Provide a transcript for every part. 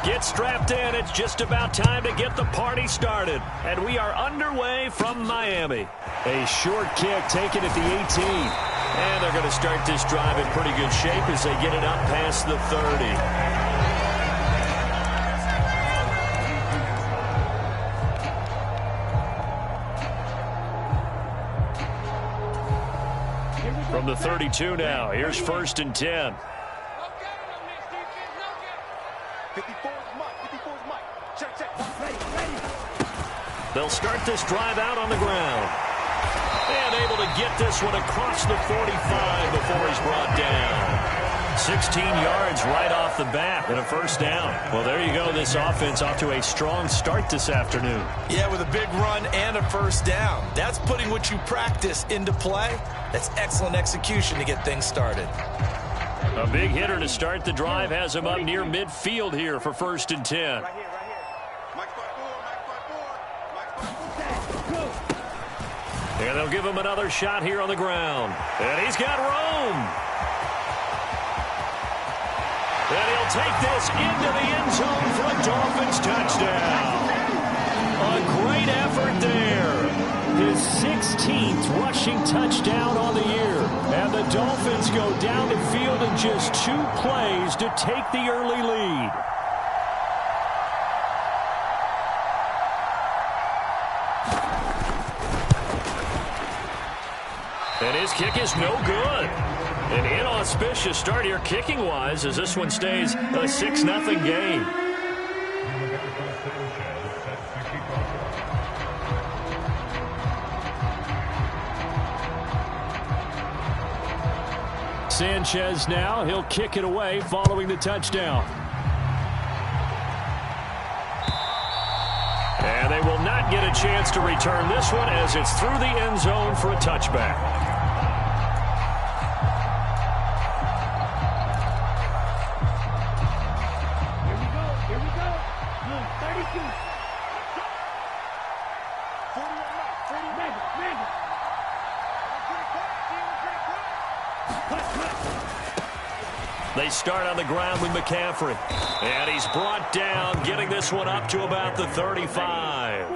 Get strapped in. It's just about time to get the party started. And we are underway from Miami. A short kick taken at the 18. And they're going to start this drive in pretty good shape as they get it up past the 30. From the 32 now, here's 1st and 10. They'll start this drive out on the ground. And able to get this one across the 45 before he's brought down. 16 yards right off the bat and a 1st down. Well, there you go. This offense off to a strong start this afternoon. Yeah, with a big run and a 1st down. That's putting what you practice into play. That's excellent execution to get things started. A big hitter to start the drive has him up near midfield here for 1st and 10. And they'll give him another shot here on the ground. And he's got room. And he'll take this into the end zone for a Dolphins touchdown. A great effort there. His 16th rushing touchdown on the year. And the Dolphins go down the field in just 2 plays to take the early lead. And his kick is no good. An inauspicious start here kicking-wise as this one stays a 6-0 game. Sanchez now. He'll kick it away following the touchdown. And they will not get a chance to return this one as it's through the end zone for a touchback. They start on the ground with McCaffrey. And he's brought down, getting this one up to about the 35.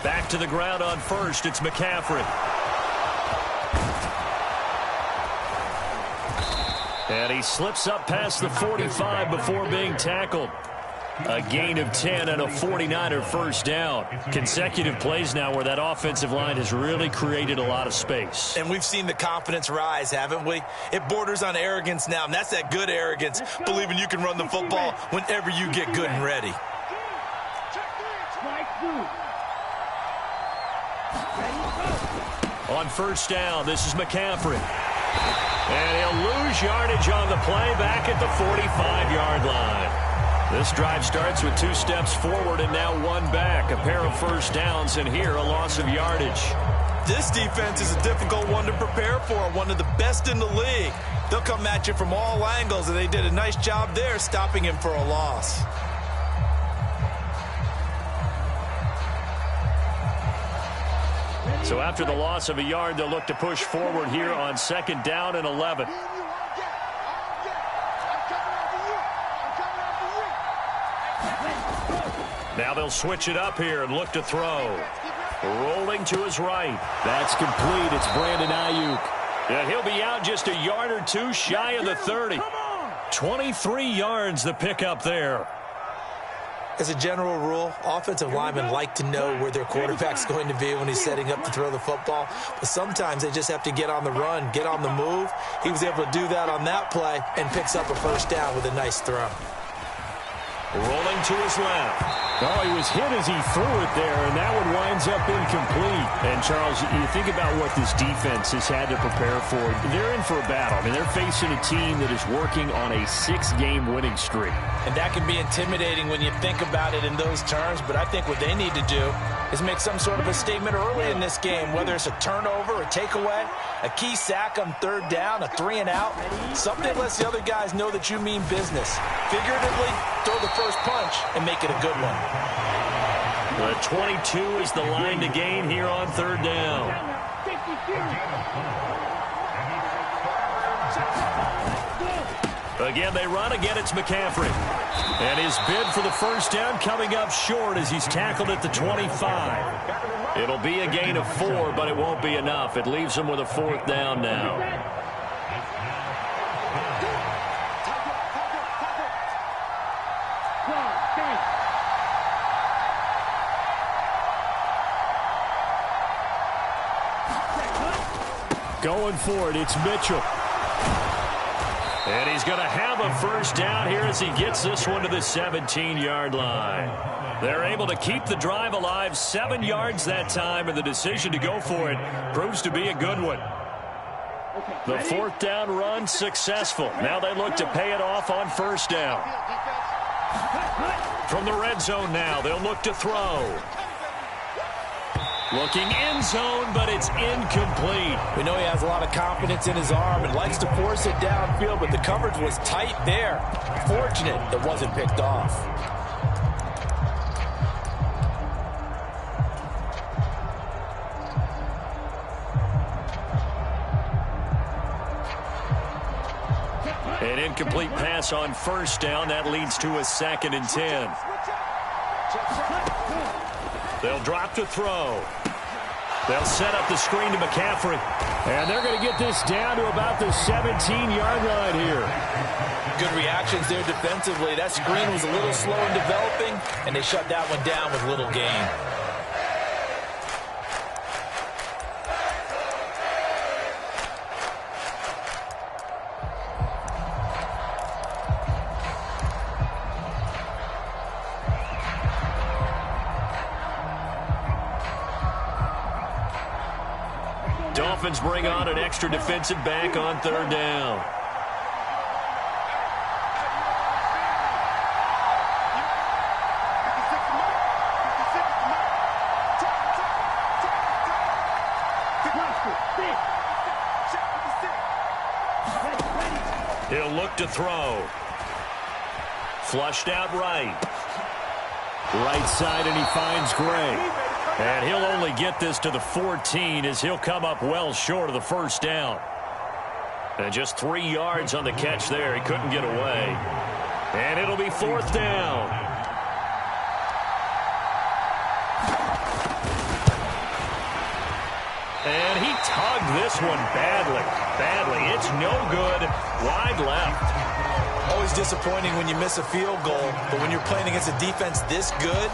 Back to the ground on 1st. It's McCaffrey. And he slips up past the 45 before being tackled. A gain of 10 and a 49er 1st down. Consecutive plays now where that offensive line has really created a lot of space. And we've seen the confidence rise, haven't we? It borders on arrogance now, and that's that good arrogance, believing you can run the football whenever you get good and ready. On 1st down, this is McCaffrey. And he'll lose yardage on the play back at the 45-yard line. This drive starts with 2 steps forward and now 1 back. A pair of 1st downs, and here a loss of yardage. This defense is a difficult one to prepare for, one of the best in the league. They'll come at you from all angles, and they did a nice job there stopping him for a loss. So after the loss of a yard, they'll look to push forward here on 2nd down and 11. Now they'll switch it up here and look to throw. Rolling to his right. That's complete. It's Brandon Ayuk. And he'll be out just a yard or 2 shy of the 30. 23 yards the pickup there. As a general rule, offensive linemen like to know where their quarterback's going to be when he's setting up to throw the football. But sometimes they just have to get on the run, get on the move. He was able to do that on that play and picks up a 1st down with a nice throw. Rolling to his left. Oh, he was hit as he threw it there, and that one winds up incomplete. And, Charles, you think about what this defense has had to prepare for. They're in for a battle. I mean, they're facing a team that is working on a 6-game winning streak. And that can be intimidating when you think about it in those terms, but I think what they need to do is make some sort of a statement early in this game, whether it's a turnover, a takeaway, a key sack on 3rd down, a 3-and-out, something that lets the other guys know that you mean business. Figuratively, throw the first punch and make it a good one. The 22 is the line to gain here on 3rd down. Again, they run. Again, it's McCaffrey. And his bid for the first down coming up short as he's tackled at the 25. It'll be a gain of 4, but it won't be enough. It leaves him with a 4th down now. Going for it, it's Mitchell. And he's going to have a first down here as he gets this one to the 17-yard line. They're able to keep the drive alive, 7 yards that time, and the decision to go for it proves to be a good one. The 4th down run successful. Now they look to pay it off on first down. From the red zone now, they'll look to throw. Looking end zone, but it's incomplete. We know he has a lot of confidence in his arm and likes to force it downfield, but the coverage was tight there. Fortunate it wasn't picked off. An incomplete pass on first down. That leads to a 2nd and 10. They'll drop to throw. They'll set up the screen to McCaffrey. And they're going to get this down to about the 17-yard line here. Good reactions there defensively. That screen was a little slow in developing, and they shut that one down with little gain. Dolphins bring on an extra defensive back on 3rd down. He'll look to throw. Flushed out right. Right side, and he finds Gray. And he'll only get this to the 14 as he'll come up well short of the first down. And just 3 yards on the catch there. He couldn't get away. And it'll be 4th down. And he tugged this one badly. It's no good. Wide left. Always disappointing when you miss a field goal, but when you're playing against a defense this good,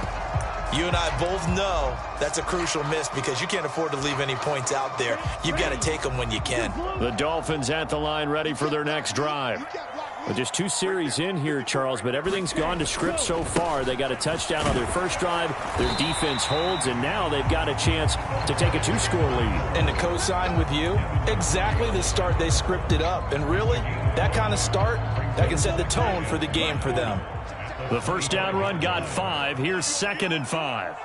you and I both know that's a crucial miss because you can't afford to leave any points out there. You've got to take them when you can. The Dolphins at the line ready for their next drive. Well, just 2 series in here, Charles, but everything's gone to script so far. They got a touchdown on their first drive. Their defense holds, and now they've got a chance to take a 2-score lead. And to co-sign with you, exactly the start they scripted up. And really, that kind of start, that can set the tone for the game for them. The first down run got 5. Here's 2nd and 5.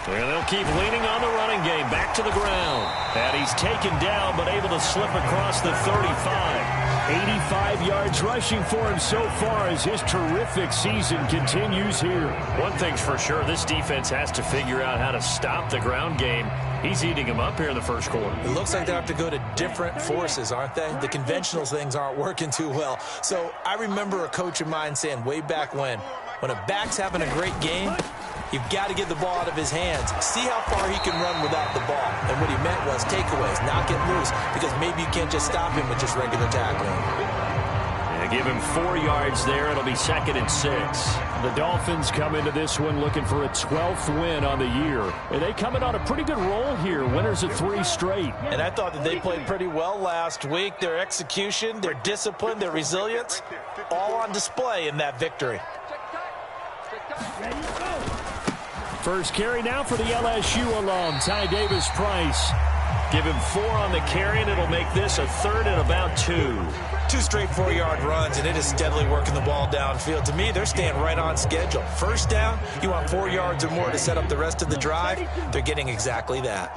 And they'll keep leaning on the running game. Back to the ground. And he's taken down, but able to slip across the 35. 85 yards rushing for him so far as his terrific season continues here. One thing's for sure, this defense has to figure out how to stop the ground game. He's eating them up here in the first quarter. It looks like they have to go to different forces, aren't they? The conventional things aren't working too well. So I remember a coach of mine saying way back when a back's having a great game, you've got to get the ball out of his hands. See how far he can run without the ball. And what he meant was takeaways, not get loose, because maybe you can't just stop him with just regular tackling. Yeah, give him 4 yards there. It'll be 2nd and 6. The Dolphins come into this one looking for a 12th win on the year. And they come in on a pretty good roll here. Winners of 3 straight. And I thought that they played pretty well last week. Their execution, their discipline, their resilience, all on display in that victory. First carry now for the LSU alum, Ty Davis-Price. Give him 4 on the carry, and it'll make this a 3rd and about 2. 2 straight 4-yard runs, and it is steadily working the ball downfield. To me, they're staying right on schedule. First down, you want 4 yards or more to set up the rest of the drive. They're getting exactly that.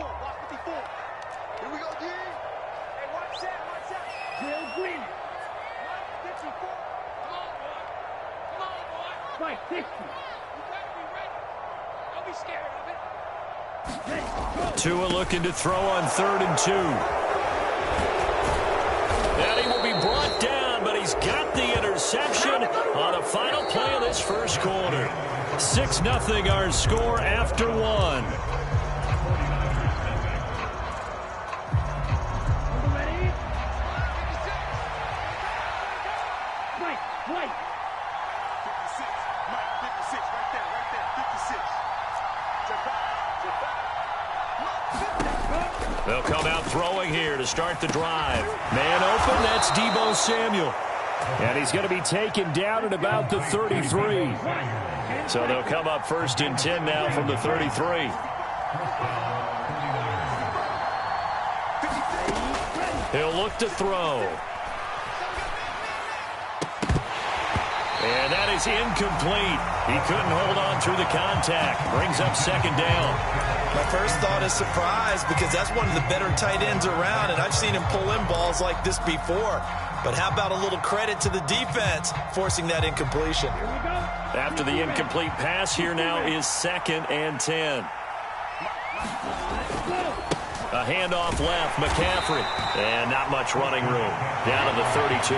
Tua looking to throw on 3rd and 2. And he will be brought down, but he's got the interception on the final play of this first quarter. 6-0 our score after 1. They'll come out throwing here to start the drive. Man open, that's Deebo Samuel. And he's going to be taken down at about the 33. So they'll come up 1st and 10 now from the 33. He'll look to throw. And that is incomplete. He couldn't hold on through the contact. Brings up 2nd down. My first thought is surprise, because that's one of the better tight ends around, and I've seen him pull in balls like this before. But how about a little credit to the defense forcing that incompletion? After the incomplete pass, here now is 2nd and 10. A handoff left, McCaffrey. And not much running room. Down to the 32.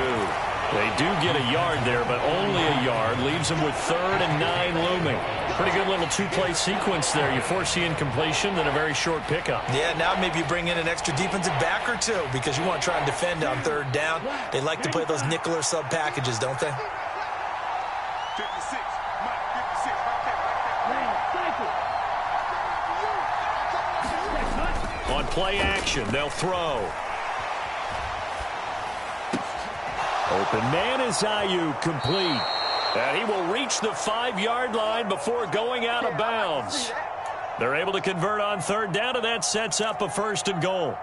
They do get a yard there, but only a yard. Leaves them with 3rd and 9 looming. Pretty good little 2-play sequence there. You force the incompletion, then a very short pickup. Yeah, now maybe you bring in an extra defensive back or two, because you want to try and defend on 3rd down. They like to play those nickel or sub packages, don't they? 56, Mike, 56, right there. On play action, they'll throw. Open man is Ayuk, complete. And he will reach the 5-yard line before going out of bounds. They're able to convert on 3rd down, and that sets up a 1st and goal.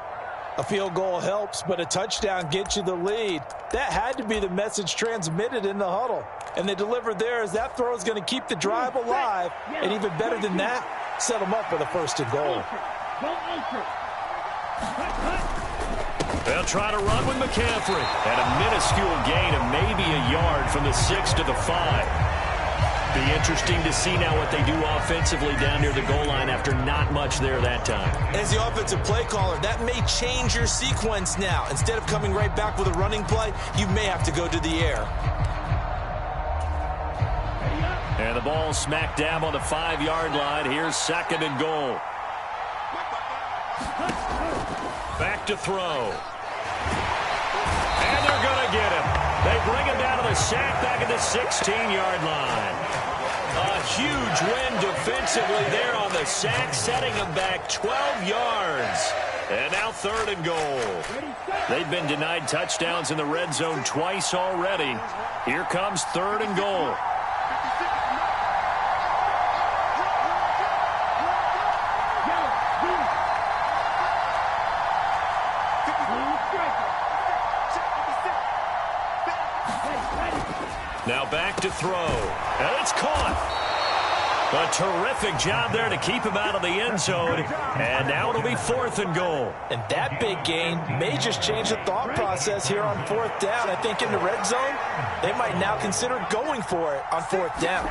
A field goal helps, but a touchdown gets you the lead. That had to be the message transmitted in the huddle. And they delivered there, as that throw is going to keep the drive alive. And even better than that, set them up with a 1st and goal. They'll try to run with McCaffrey. And a minuscule gain of maybe a yard from the 6 to the 5. Be interesting to see now what they do offensively down near the goal line after not much there that time. As the offensive play caller, that may change your sequence now. Instead of coming right back with a running play, you may have to go to the air. And the ball smack dab on the 5-yard line. Here's 2nd and goal. Back to throw. And they're going to get him. They bring him down to the sack back at the 16-yard line. A huge win defensively there on the sack, setting them back 12 yards. And now 3rd and goal. They've been denied touchdowns in the red zone twice already. Here comes 3rd and goal. Now back to throw. And it's caught. A terrific job there to keep him out of the end zone. And now it'll be 4th and goal. And that big gain may just change the thought process here on 4th down. I think in the red zone, they might now consider going for it on 4th down.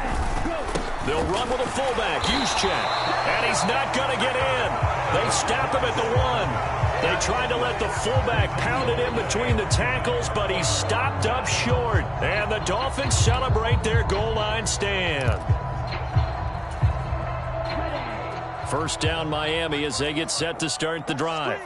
They'll run with a fullback, Juszczyk. And he's not going to get in. They stop him at the 1. They tried to let the fullback pound it in between the tackles, but he stopped up short. And the Dolphins celebrate their goal line stand. 1st down Miami as they get set to start the drive.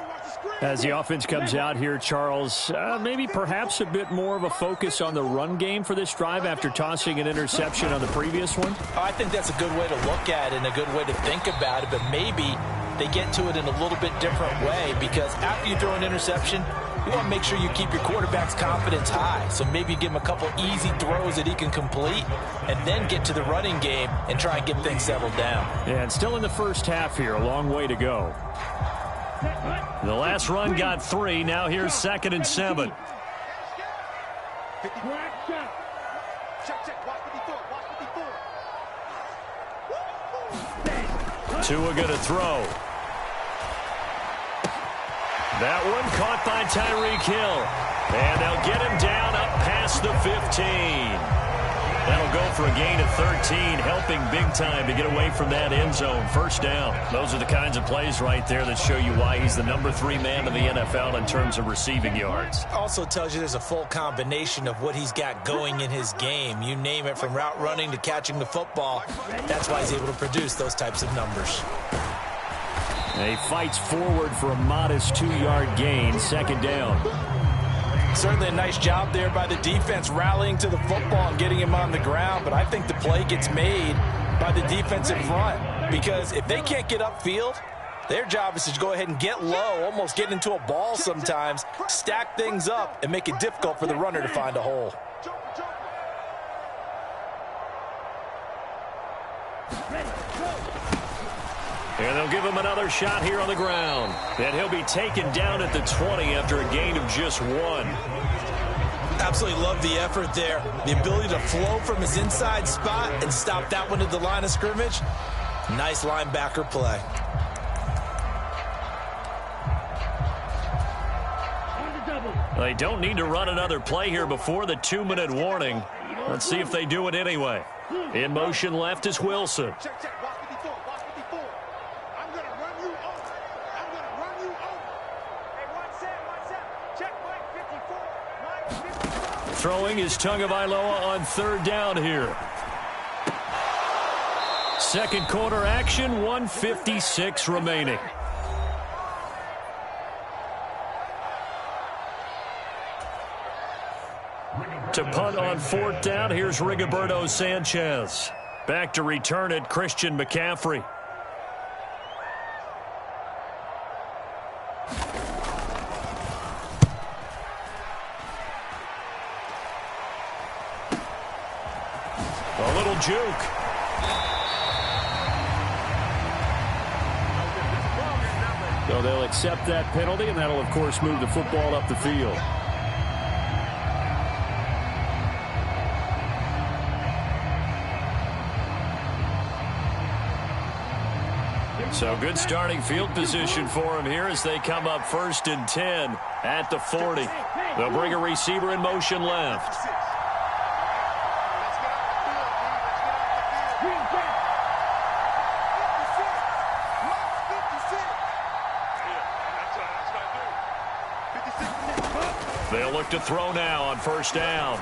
As the offense comes out here, Charles, maybe perhaps a bit more of a focus on the run game for this drive after tossing an interception on the previous one? I think that's a good way to look at it and a good way to think about it, but maybe they get to it in a little bit different way, because after you throw an interception, you want to make sure you keep your quarterback's confidence high. So maybe give him a couple easy throws that he can complete and then get to the running game and try and get things settled down. Yeah, and still in the first half here, a long way to go. The last run got 3. Now here's 2nd and 7. Tua going to throw. That one caught by Tyreek Hill. And they'll get him down up past the 15. That'll go for a gain of 13, helping big time to get away from that end zone. First down. Those are the kinds of plays right there that show you why he's the number 3 man in the NFL in terms of receiving yards. Also tells you there's a full combination of what he's got going in his game. You name it, from route running to catching the football. That's why he's able to produce those types of numbers. He fights forward for a modest 2-yard gain. Second down. Certainly a nice job there by the defense rallying to the football and getting him on the ground, but I think the play gets made by the defensive front, because if they can't get upfield, their job is to go ahead and get low, almost get into a ball sometimes, stack things up, and make it difficult for the runner to find a hole. And they'll give him another shot here on the ground. And he'll be taken down at the 20 after a gain of just 1. Absolutely love the effort there. The ability to flow from his inside spot and stop that one at the line of scrimmage. Nice linebacker play. They don't need to run another play here before the 2-minute warning. Let's see if they do it anyway. In motion left is Wilson. Throwing is Tagovailoa on 3rd down here. Second quarter action, 1:56 remaining. To punt on 4th down, here's Rigoberto Sanchez. Back to return it, Christian McCaffrey. A little juke. So they'll accept that penalty, and that'll, of course, move the football up the field. So good starting field position for him here as they come up 1st and 10 at the 40. They'll bring a receiver in motion left. They'll look to throw now on 1st down.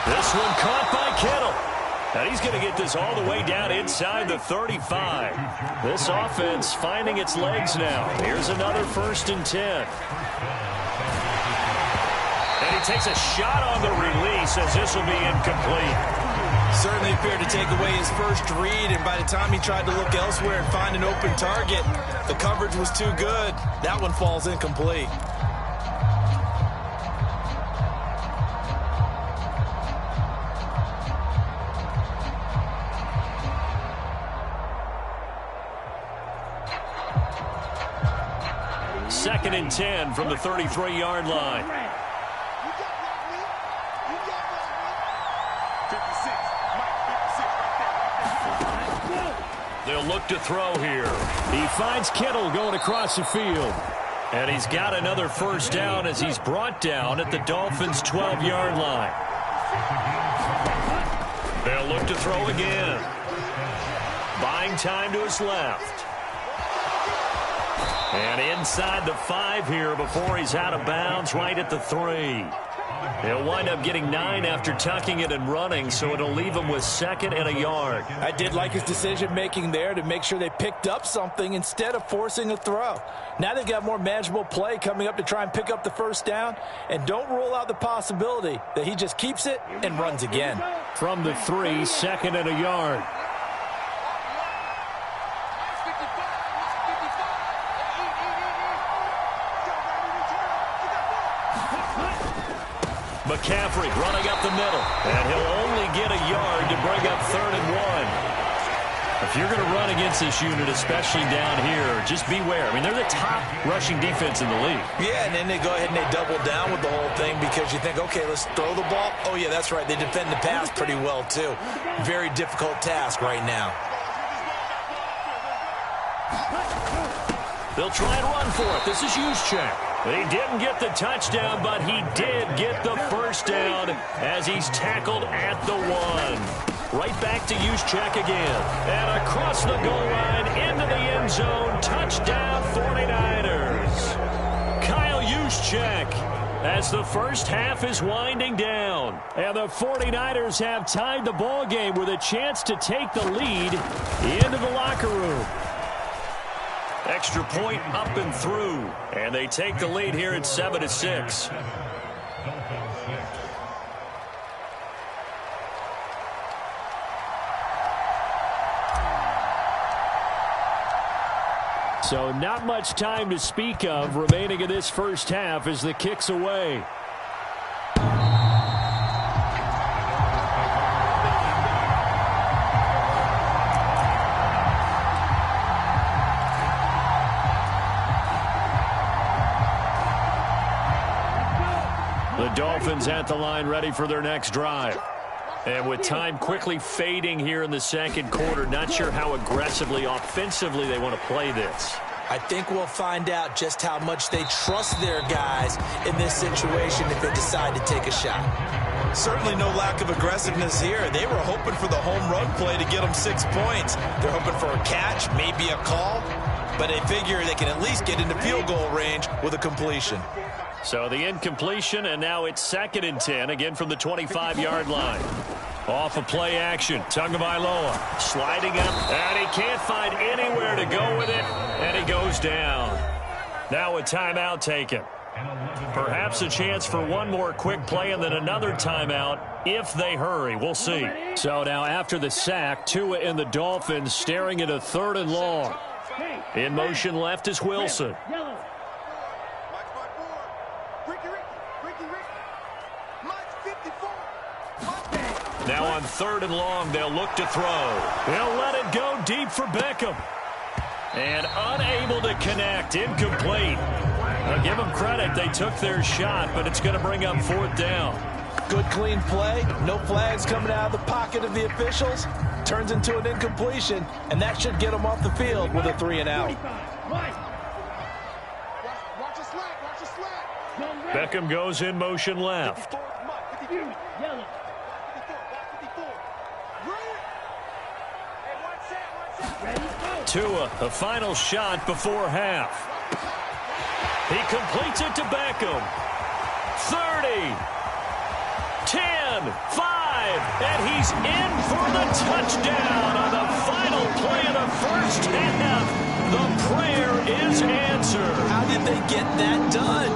This one caught by Kittle. And he's going to get this all the way down inside the 35. This offense finding its legs now. Here's another 1st and 10. And he takes a shot on the release as this will be incomplete. Certainly appeared to take away his first read, and by the time he tried to look elsewhere and find an open target, the coverage was too good. That one falls incomplete. Second and 10 from the 33-yard line. 56. They'll look to throw here. He finds Kittle going across the field. And he's got another 1st down as he's brought down at the Dolphins' 12-yard line. They'll look to throw again. Buying time to his left. And inside the 5 here before he's out of bounds, right at the 3. He'll wind up getting 9 after tucking it and running, so it'll leave him with 2nd and a yard. I did like his decision-making there to make sure they picked up something instead of forcing a throw. Now they've got more manageable play coming up to try and pick up the 1st down, and don't rule out the possibility that he just keeps it and runs again. From the 3, 2nd and a yard. McCaffrey running up the middle, and he'll only get a yard to bring up 3rd and 1. If you're going to run against this unit, especially down here, just beware. I mean, they're the top rushing defense in the league. Yeah, and then they go ahead and they double down with the whole thing because you think, okay, let's throw the ball. Oh, yeah, that's right. They defend the pass pretty well, too. Very difficult task right now. They'll try and run for it. This is Juszczyk. He didn't get the touchdown, but he did get the first down as he's tackled at the 1. Right back to Juszczyk again. And across the goal line into the end zone. Touchdown 49ers. Kyle Juszczyk as the first half is winding down. And the 49ers have tied the ball game with a chance to take the lead into the locker room. Extra point up and through. And they take the lead here at 7-6. So not much time to speak of remaining in this first half as the kick's away. The Dolphins at the line ready for their next drive. And with time quickly fading here in the second quarter, not sure how aggressively, offensively they want to play this. I think we'll find out just how much they trust their guys in this situation if they decide to take a shot. Certainly no lack of aggressiveness here. They were hoping for the home run play to get them 6 points. They're hoping for a catch, maybe a call, but they figure they can at least get into field goal range with a completion. So the incompletion, and now it's 2nd and 10, again from the 25-yard line. Off of play action, Tagovailoa sliding up, and he can't find anywhere to go with it, and he goes down. Now a timeout taken. Perhaps a chance for one more quick play and then another timeout if they hurry. We'll see. So now after the sack, Tua and the Dolphins staring at a 3rd and long. In motion left is Wilson. Now on 3rd and long, they'll look to throw. They'll let it go deep for Beckham. And unable to connect, incomplete. I'll give them credit, they took their shot, but it's going to bring up 4th down. Good clean play, no flags coming out of the pocket of the officials. Turns into an incompletion, and that should get them off the field with a 3 and out. Beckham goes in motion left. Tua, a final shot before half. He completes it to Beckham. 30, 10, 5, and he's in for the touchdown on the final play of the first half. The prayer is answered. How did they get that done?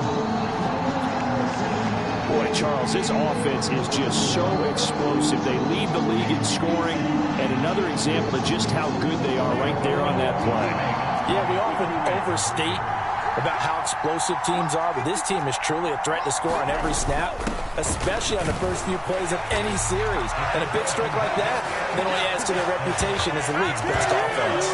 Boy, Charles, this offense is just so explosive. They lead the league in scoring, and another example of just how good they are right there on that play. Yeah, we often overstate about how explosive teams are, but this team is truly a threat to score on every snap, especially on the first few plays of any series. And a big streak like that not only adds to their reputation as the league's best offense.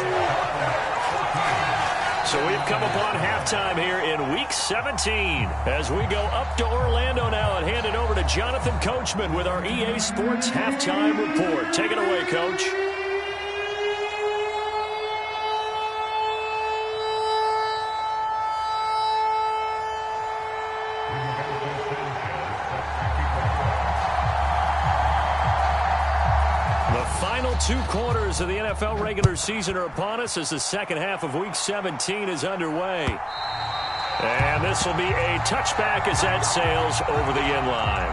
So we've come upon halftime here in Week 17 as we go up to Orlando now and hand it over to Jonathan Coachman with our EA Sports Halftime Report. Take it away, Coach. Final 2 quarters of the NFL regular season are upon us as the second half of Week 17 is underway. And this will be a touchback as that sails over the end line.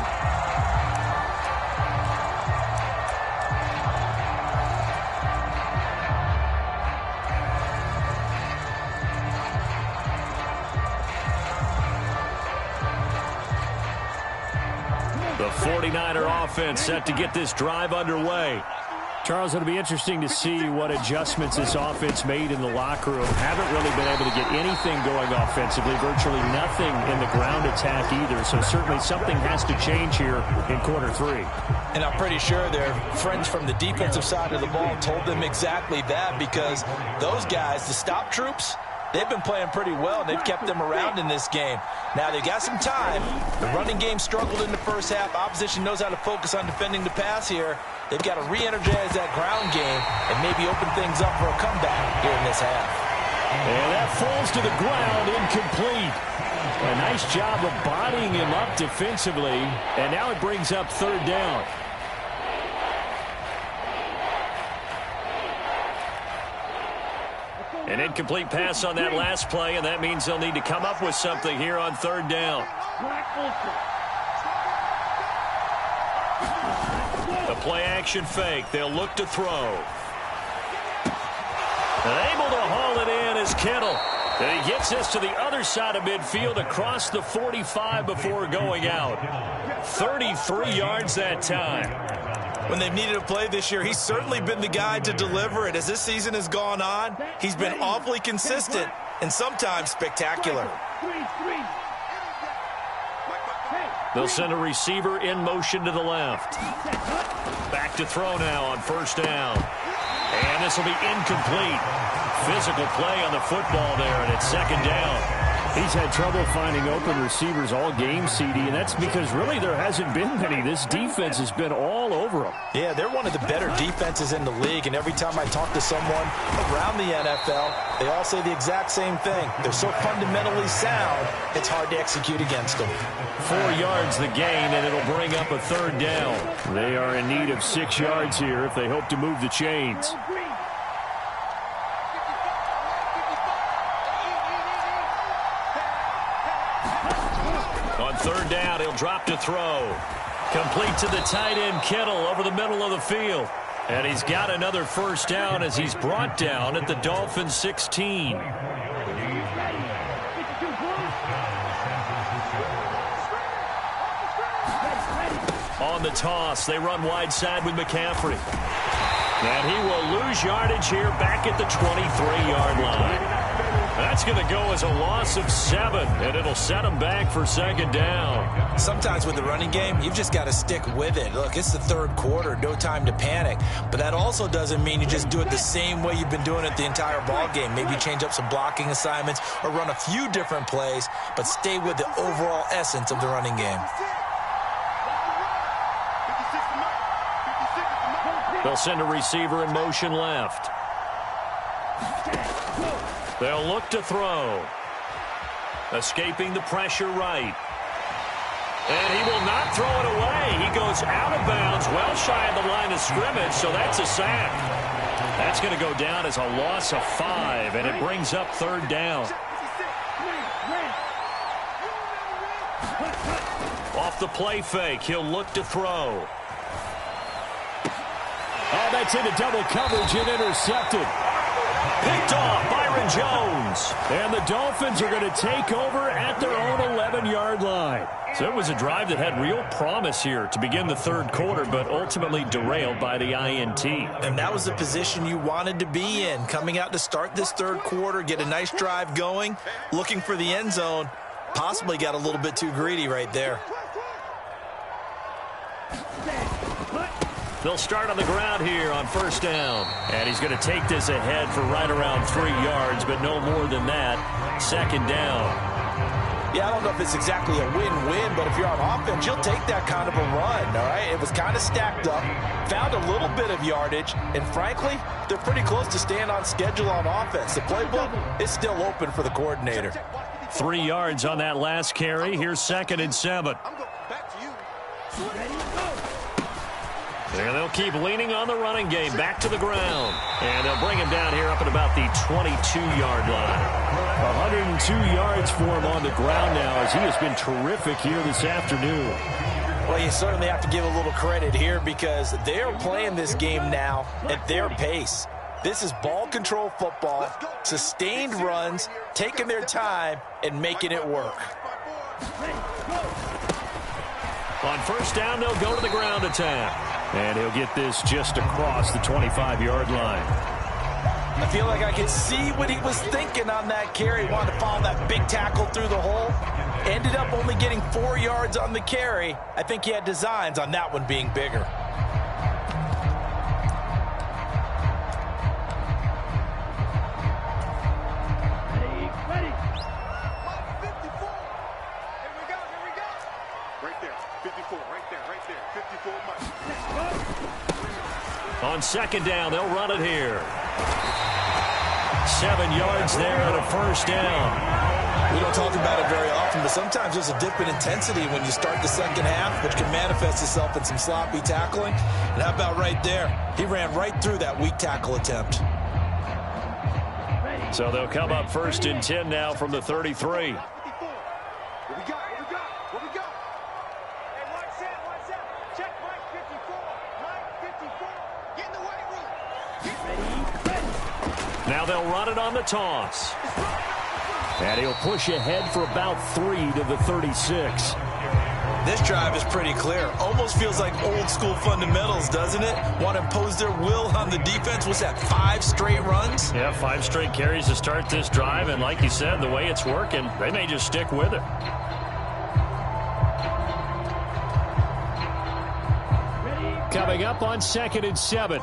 The 49er offense set to get this drive underway. Charles, it'll be interesting to see what adjustments this offense made in the locker room. Haven't really been able to get anything going offensively, virtually nothing in the ground attack either. So certainly something has to change here in quarter 3. And I'm pretty sure their friends from the defensive side of the ball told them exactly that, because those guys, the stop troops, they've been playing pretty well, and they've kept them around in this game. Now, they've got some time. The running game struggled in the first half. Opposition knows how to focus on defending the pass here. They've got to re-energize that ground game and maybe open things up for a comeback here in this half. And that falls to the ground, incomplete. A nice job of bodying him up defensively, and now it brings up third down. An incomplete pass on that last play, and that means they'll need to come up with something here on third down. The play-action fake. They'll look to throw. And able to haul it in is Kittle. And he gets this to the other side of midfield across the 45 before going out. 33 yards that time. When they've needed a play this year, he's certainly been the guy to deliver it. As this season has gone on, he's been awfully consistent and sometimes spectacular. They'll send a receiver in motion to the left. Back to throw now on first down. And this will be incomplete. Physical play on the football there, and it's second down. He's had trouble finding open receivers all game, CD, and that's because really there hasn't been many. This defense has been all over them. Yeah, they're one of the better defenses in the league, and every time I talk to someone around the NFL, they all say the exact same thing. They're so fundamentally sound, it's hard to execute against them. 4 yards the gain, and it'll bring up a third down. They are in need of 6 yards here if they hope to move the chains. On third down, he'll drop to throw. Complete to the tight end, Kittle, over the middle of the field. And he's got another first down as he's brought down at the Dolphins' 16. On the toss, they run wide side with McCaffrey. And he will lose yardage here back at the 23-yard line. That's going to go as a loss of 7, and it'll set him back for second down. Sometimes with the running game, you've just got to stick with it. Look, it's the third quarter, no time to panic. But that also doesn't mean you just do it the same way you've been doing it the entire ball game. Maybe change up some blocking assignments or run a few different plays, but stay with the overall essence of the running game. They'll send a receiver in motion left. They'll look to throw. Escaping the pressure right. And he will not throw it away. He goes out of bounds, well shy of the line of scrimmage, so that's a sack. That's going to go down as a loss of 5, and it brings up third down. Off the play fake, he'll look to throw. Oh, that's into double coverage and intercepted. Picked off, Byron Jones. And the Dolphins are going to take over at their own 11-yard line. So it was a drive that had real promise here to begin the third quarter, but ultimately derailed by the INT. And that was the position you wanted to be in, coming out to start this third quarter, get a nice drive going, looking for the end zone. Possibly got a little bit too greedy right there. They'll start on the ground here on first down. And he's going to take this ahead for right around 3 yards, but no more than that. Second down. Yeah, I don't know if it's exactly a win-win, but if you're on offense, you'll take that kind of a run, all right? It was kind of stacked up, found a little bit of yardage, and frankly, they're pretty close to staying on schedule on offense. The playbook is still open for the coordinator. 3 yards on that last carry. Here's second and 7. And they'll keep leaning on the running game. Back to the ground. And they'll bring him down here up at about the 22-yard line. 102 yards for him on the ground now as he has been terrific here this afternoon. Well, you certainly have to give a little credit here because they're playing this game now at their pace. This is ball control football, sustained runs, taking their time, and making it work. On first down, they'll go to the ground attack. And he'll get this just across the 25-yard line. I feel like I could see what he was thinking on that carry. He wanted to follow that big tackle through the hole. Ended up only getting 4 yards on the carry. I think he had designs on that one being bigger. On second down, they'll run it here. 7 yards there and a first down. We don't talk about it very often, but sometimes there's a dip in intensity when you start the second half, which can manifest itself in some sloppy tackling. And how about right there? He ran right through that weak tackle attempt. So they'll come up 1st and 10 now from the 33. Now they'll run it on the toss. And he'll push ahead for about 3 to the 36. This drive is pretty clear. Almost feels like old school fundamentals, doesn't it? Want to impose their will on the defense. What's that, 5 straight runs? Yeah, 5 straight carries to start this drive. And like you said, the way it's working, they may just stick with it. Coming up on 2nd and 7.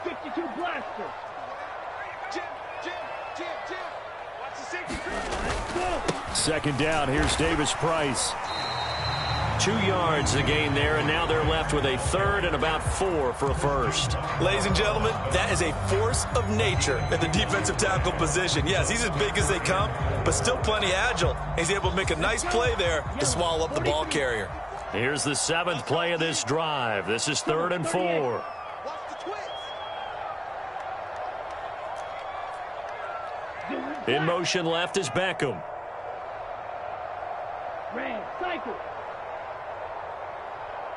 52 blaster. Second down, here's Davis Price. 2 yards a gain there, and now they're left with a 3rd and about 4 for a first. Ladies and gentlemen, that is a force of nature at the defensive tackle position. Yes, he's as big as they come, but still plenty agile. He's able to make a nice play there to swallow up the ball carrier. Here's the 7th play of this drive. This is 3rd and 4. In motion left is Beckham. Cycle.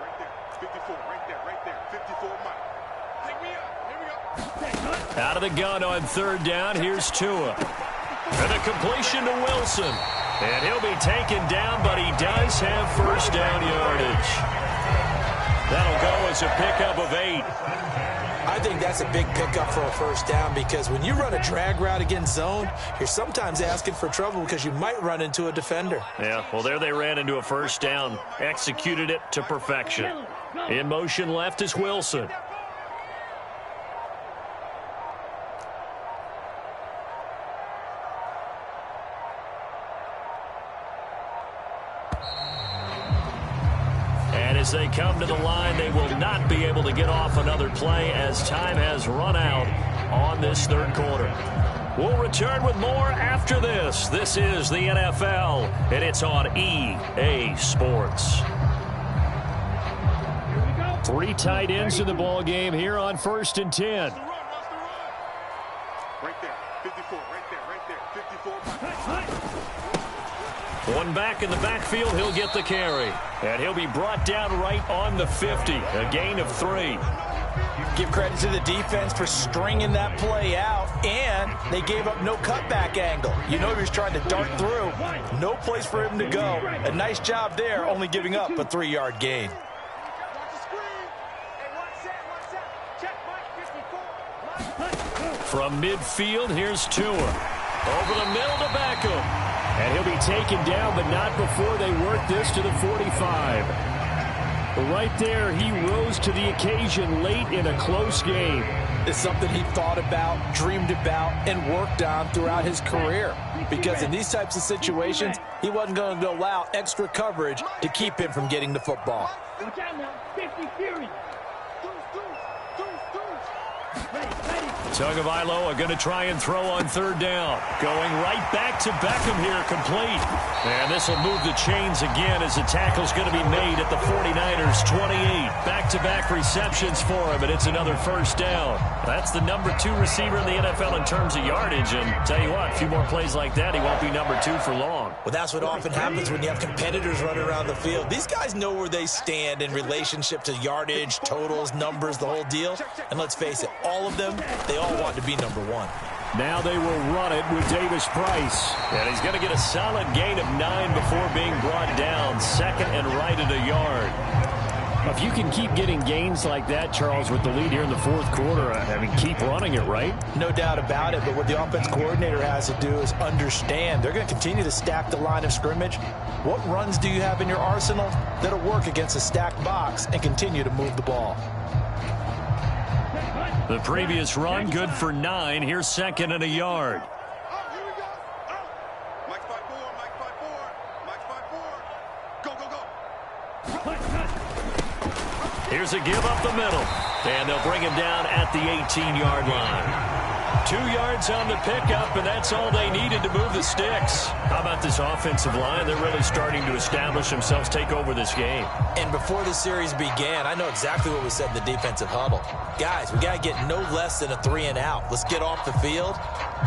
Right there. 54. Right there. 54. Mike. Take me up. Here we go. Out of the gun on 3rd down. Here's Tua. And a completion to Wilson. And he'll be taken down, but he does have first down yardage. That'll go as a pickup of 8. I think that's a big pickup for a first down because when you run a drag route against zone, you're sometimes asking for trouble because you might run into a defender. Yeah, well, there they ran into a first down. Executed it to perfection. In motion left is Wilson. As they come to the line, they will not be able to get off another play as time has run out on this 3rd quarter. We'll return with more after this. This is the NFL, and it's on EA Sports. 3 tight ends in the ball game here on 1st and 10. Right there. 54. Right there. 54. One back in the backfield, he'll get the carry. And he'll be brought down right on the 50, a gain of 3. Give credit to the defense for stringing that play out, and they gave up no cutback angle. You know he was trying to dart through. No place for him to go. A nice job there, only giving up a 3-yard gain. From midfield, here's Tua. Over the middle to Beckham. And he'll be taken down, but not before they work this to the 45. Right there, he rose to the occasion late in a close game. It's something he thought about, dreamed about, and worked on throughout his career. Because in these types of situations, he wasn't going to allow extra coverage to keep him from getting the football. Watch out now. 50 Fury. Tagovailoa are going to try and throw on 3rd down. Going right back to Beckham here, complete. And this will move the chains again as the tackle's going to be made at the 49ers' 28. Back-to-back receptions for him, and it's another first down. That's the number 2 receiver in the NFL in terms of yardage. And tell you what, a few more plays like that, he won't be number 2 for long. Well, that's what often happens when you have competitors running around the field. These guys know where they stand in relationship to yardage, totals, numbers, the whole deal. And let's face it, all of them, they all want to be number 1. Now they will run it with Davis Price. And he's going to get a solid gain of 9 before being brought down. 2nd and right at a yard. If you can keep getting gains like that, Charles, with the lead here in the 4th quarter, I mean, keep running it, right? No doubt about it, but what the offense coordinator has to do is understand they're going to continue to stack the line of scrimmage. What runs do you have in your arsenal that'll work against a stacked box and continue to move the ball? The previous run, good for 9. Here's 2nd and a yard. Here we go. Mike's 5-4. Mike's 5-4. Go, go, go. Here's a give up the middle. And they'll bring him down at the 18-yard line. 2 yards on the pickup, and that's all they needed to move the sticks. How about this offensive line? They're really starting to establish themselves, take over this game. And before the series began, I know exactly what we said in the defensive huddle. Guys, we got to get no less than a 3-and-out. Let's get off the field.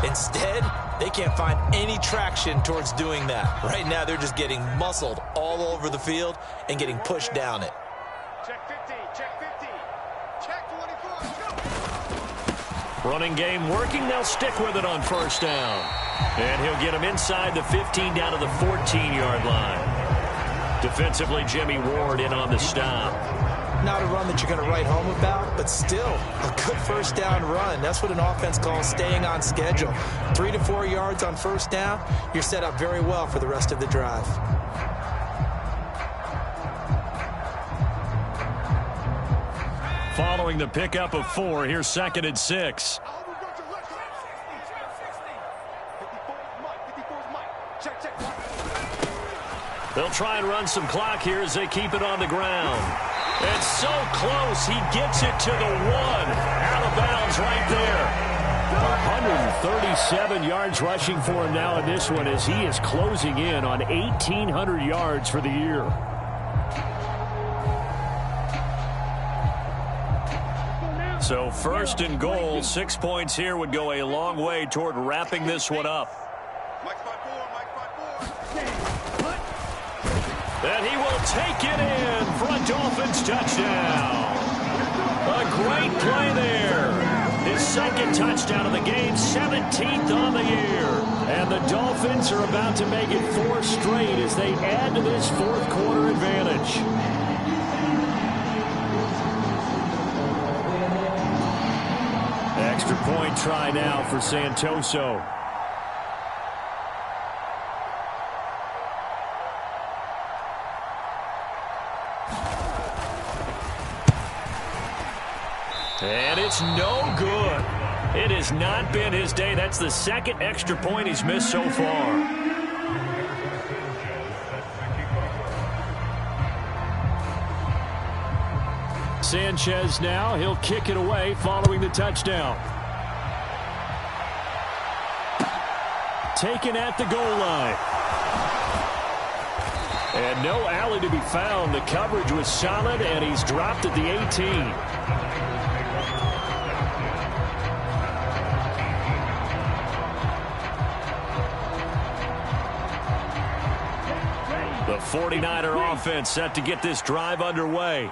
Instead, they can't find any traction towards doing that. Right now, they're just getting muscled all over the field and getting pushed down it. Check 50, check 50, check 24, go! Running game working. They'll stick with it on first down. And he'll get him inside the 15 down to the 14-yard line. Defensively, Jimmy Ward in on the stop. Not a run that you're going to write home about, but still a good first down run. That's what an offense calls staying on schedule. 3 to 4 yards on first down, you're set up very well for the rest of the drive. Following the pickup of 4, here's 2nd and 6. They'll try and run some clock here as they keep it on the ground. It's so close, he gets it to the 1. Out of bounds right there. 137 yards rushing for him now in this one as he is closing in on 1,800 yards for the year. So 1st and goal, 6 points here would go a long way toward wrapping this one up. Mike's by 4, Mike's by 4. And he will take it in for a Dolphins touchdown. A great play there. His 2nd touchdown of the game, 17th on the year. And the Dolphins are about to make it 4 straight as they add to this 4th quarter advantage. Extra point try now for Santoso. And it's no good. It has not been his day. That's the 2nd extra point he's missed so far. Sanchez now, he'll kick it away following the touchdown. Taken at the goal line. And no alley to be found. The coverage was solid, and he's dropped at the 18. The 49er offense set to get this drive underway.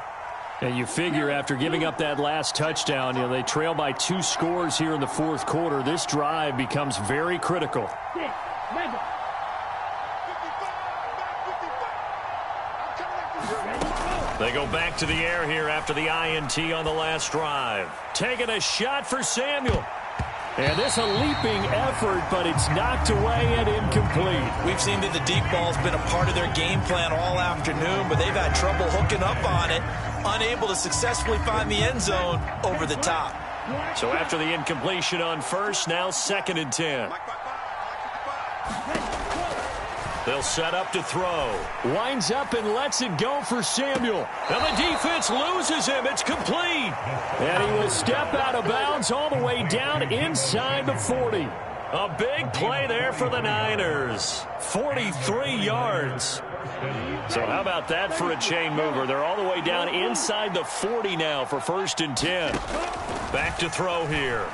And you figure after giving up that last touchdown, they trail by 2 scores here in the 4th quarter. This drive becomes very critical. They go back to the air here after the INT on the last drive. Taking a shot for Samuel. And this a leaping effort, but it's knocked away and incomplete. We've seen that the deep ball's been a part of their game plan all afternoon, but they've had trouble hooking up on it, unable to successfully find the end zone over the top. So after the incompletion on first, now 2nd and 10. Mike by 5, They'll set up to throw. Winds up and lets it go for Samuel. And the defense loses him. It's complete. And he will step out of bounds all the way down inside the 40. A big play there for the Niners. 43 yards. So how about that for a chain mover? They're all the way down inside the 40 now for 1st and 10. Back to throw here.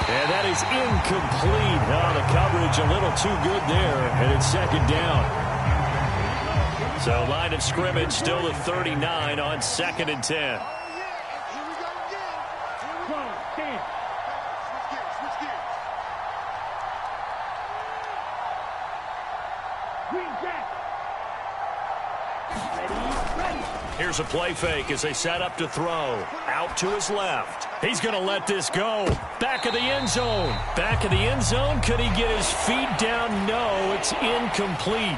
And that is incomplete. Oh, the coverage a little too good there, and it's 2nd down. So line of scrimmage still to 39 on 2nd and 10. Here's a play fake as they set up to throw. Out to his left. He's going to let this go. Back of the end zone. Back of the end zone. Could he get his feet down? No, it's incomplete.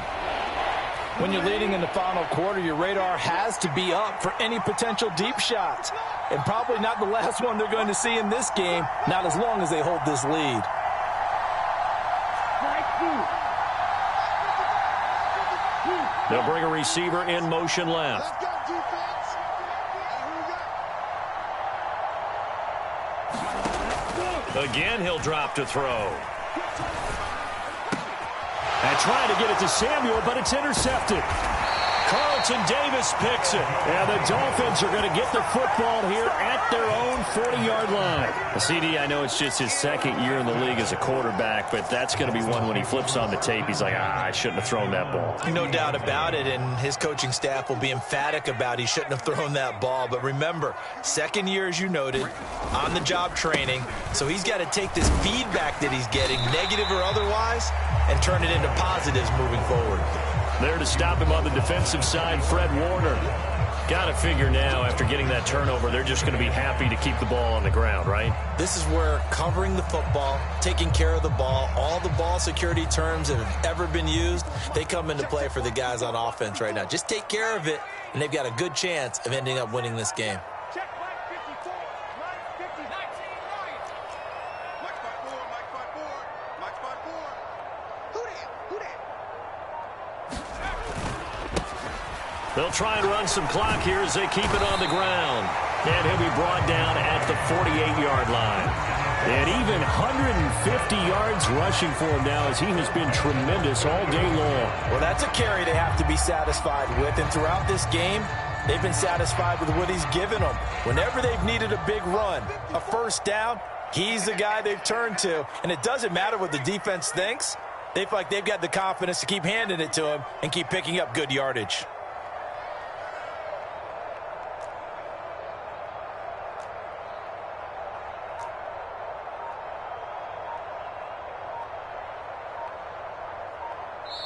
When you're leading in the final quarter, your radar has to be up for any potential deep shots. And probably not the last one they're going to see in this game, not as long as they hold this lead. They'll bring a receiver in motion left. Again, he'll drop to throw. And trying to get it to Samuel, but it's intercepted. Carlton Davis picks it. And the Dolphins are going to get the football here at their own 40-yard line. CD, I know it's just his second year in the league as a quarterback, but that's going to be one when he flips on the tape. He's like, I shouldn't have thrown that ball. No doubt about it, and his coaching staff will be emphatic about he shouldn't have thrown that ball. But remember, second year, as you noted, on-the-job training. So he's got to take this feedback that he's getting, negative or otherwise, and turn it into positives moving forward. There to stop him on the defensive side, Fred Warner. Got to figure now, after getting that turnover, they're just going to be happy to keep the ball on the ground, right? This is where covering the football, taking care of the ball, all the ball security terms that have ever been used, they come into play for the guys on offense right now. Just take care of it, and they've got a good chance of ending up winning this game. They'll try and run some clock here as they keep it on the ground. And he'll be brought down at the 48-yard line. And even 150 yards rushing for him now as he has been tremendous all day long. Well, that's a carry they have to be satisfied with. And throughout this game, they've been satisfied with what he's given them. Whenever they've needed a big run, a first down, he's the guy they've turned to. And it doesn't matter what the defense thinks. They feel like they've got the confidence to keep handing it to him and keep picking up good yardage.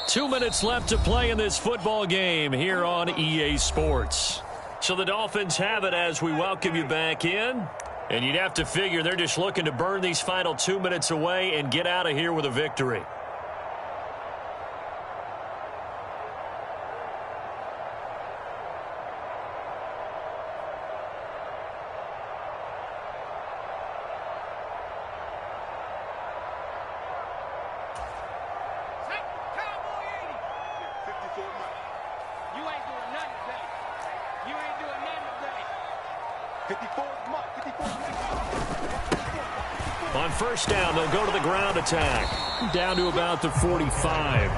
Two minutes left to play in this football game here on EA Sports. So the Dolphins have it as we welcome you back in. And you'd have to figure they're just looking to burn these final 2 minutes away and get out of here with a victory. On first down, they'll go to the ground attack. Down to about the 45.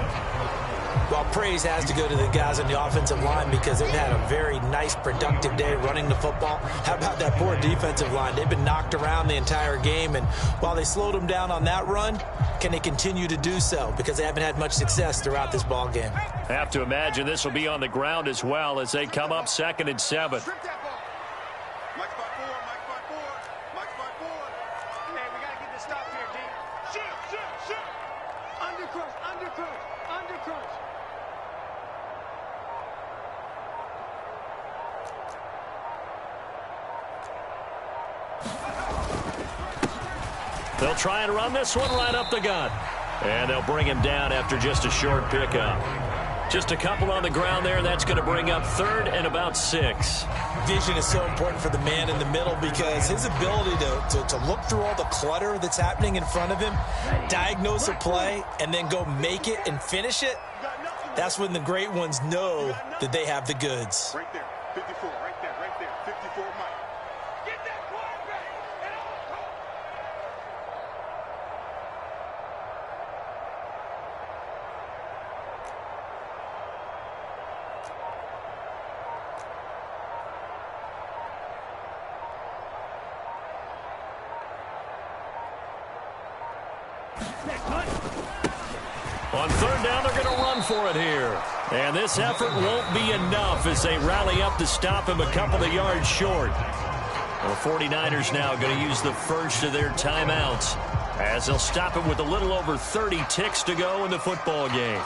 Well, praise has to go to the guys on the offensive line because they've had a very nice, productive day running the football. How about that poor defensive line? They've been knocked around the entire game, and while they slowed them down on that run, can they continue to do so? Because they haven't had much success throughout this ball game. I have to imagine this will be on the ground as well as they come up 2nd and 7. They'll try and run this one right up the gut. And they'll bring him down after just a short pickup. Just a couple on the ground there, and that's going to bring up 3rd and about 6. Vision is so important for the man in the middle because his ability to look through all the clutter that's happening in front of him, diagnose a play, and then go make it and finish it, that's when the great ones know that they have the goods. Right there, 54, right there, 54, Mike. Get that quarterback at all costs. On 3rd down, they're going to run for it here. And this effort won't be enough as they rally up to stop him a couple of yards short. The 49ers now going to use the first of their timeouts as they'll stop him with a little over 30 ticks to go in the football game.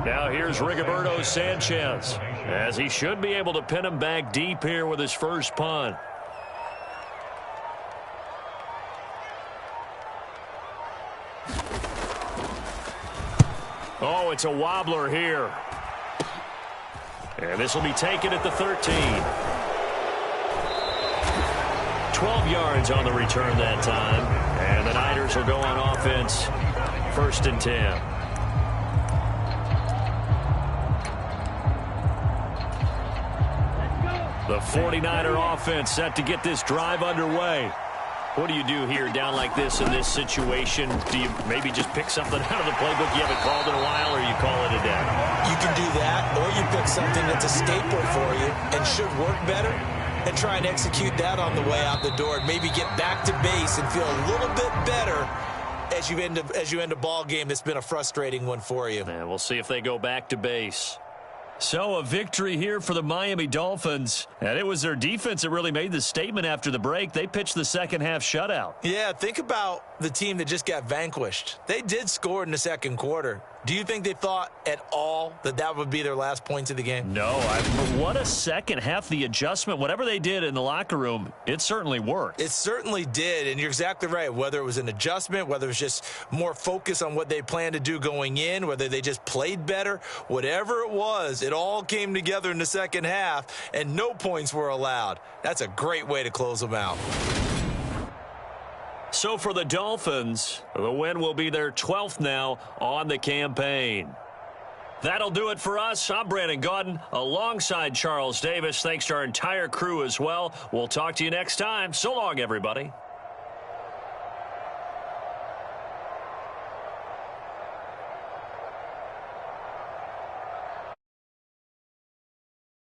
Now here's Rigoberto Sanchez, as he should be able to pin him back deep here with his first punt. Oh, it's a wobbler here. And this will be taken at the 13. 12 yards on the return that time. And the Niners will go on offense. 1st and 10. The 49er offense set to get this drive underway. What do you do here down like this in this situation? Do you maybe just pick something out of the playbook you haven't called in a while, or you call it a day? You can do that, or you pick something that's a staple for you and should work better and try and execute that on the way out the door and maybe get back to base and feel a little bit better as you end a ball game that's been a frustrating one for you. And we'll see if they go back to base. So a victory here for the Miami Dolphins. And it was their defense that really made the statement after the break. They pitched the second half shutout. Yeah, think about the team that just got vanquished. They did score in the second quarter. Do you think they thought at all that that would be their last points of the game? No. What a second half. The adjustment, whatever they did in the locker room, it certainly worked. It certainly did, and you're exactly right. Whether it was an adjustment, whether it was just more focus on what they planned to do going in, whether they just played better, whatever it was, it all came together in the second half, and no points were allowed. That's a great way to close them out. So for the Dolphins, the win will be their 12th now on the campaign. That'll do it for us. I'm Brandon Gaudin alongside Charles Davis. Thanks to our entire crew as well. We'll talk to you next time. So long, everybody.